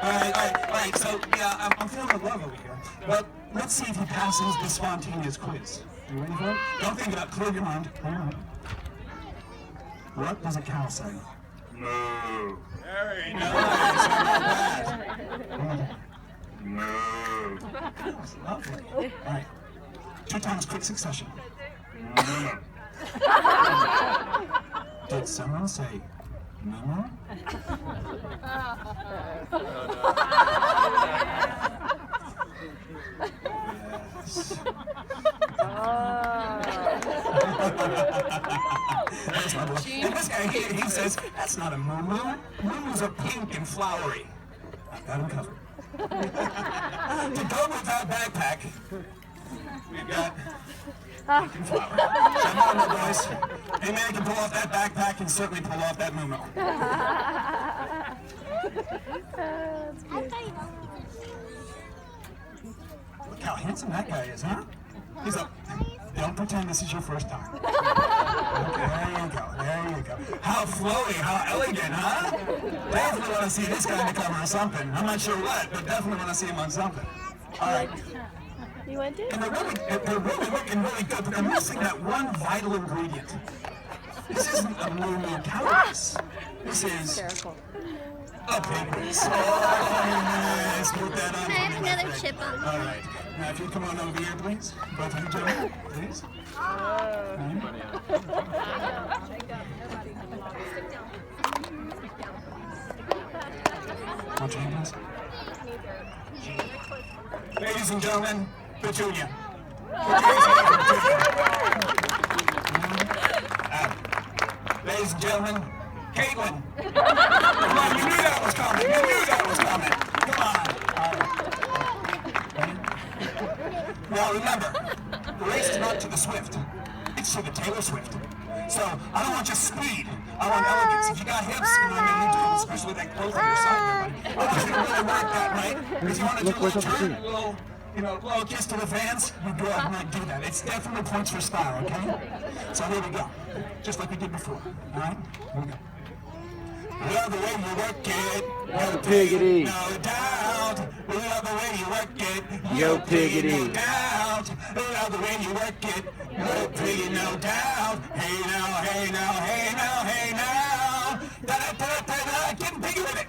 All right. So, yeah, I'm feeling the love over here. But let's see if he passes the spontaneous quiz. You ready for it? Don't think it up. Clear your mind. Clear your mind. What does a cow say? Moo. Very nice. Moo. That's lovely. All right. 2 times quick succession. Did someone say Moo? Yes. And this guy here, he says, that's not a moo-moo. Moo-moos are pink and flowery. I've got him covered. To go with that backpack, we've got pink and flowery. Come on, my boys. Any man can pull off that backpack and certainly pull off that moo-moo. Look how handsome that guy is, huh? He's up. Don't pretend this is your first time. Okay, there you go. How flowy, how elegant, huh? Definitely want to see this guy on the cover of something. I'm not sure what, but definitely want to see him on something. All right. You want to? And they're really looking really good, but they're missing that one vital ingredient. This isn't a moo-moo cowboys. This is a pig race. Oh, nice. Put that on. Can I have another chip on? All right. Now, if you come on over here, please. Both of you gentlemen, please. What's your name, please? Ladies and gentlemen, Petunia. Ladies and gentlemen, Caitlin. Come on, you knew that was coming. Come on. Now remember, the race is not to the swift, it's to the Taylor Swift. So I don't want just speed, I want elegance. If you got hips, you know what I mean, you do, especially with that clothes on your side, everybody. I want you to really work that, right? If you want to do a little turn, little kiss to the fans, you go out and do that. It's definitely points for style, okay? So here we go, just like we did before, all right? Here we go. Love the way you work it, Yo, Piggity. no doubt. Love the way you work it, Yo, Piggity. no doubt. Love the way you work it, no piggy, no doubt. Hey now, hey now, hey now, hey now. Da-da-da-da-da, getting piggy with it.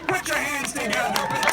Put your hands together.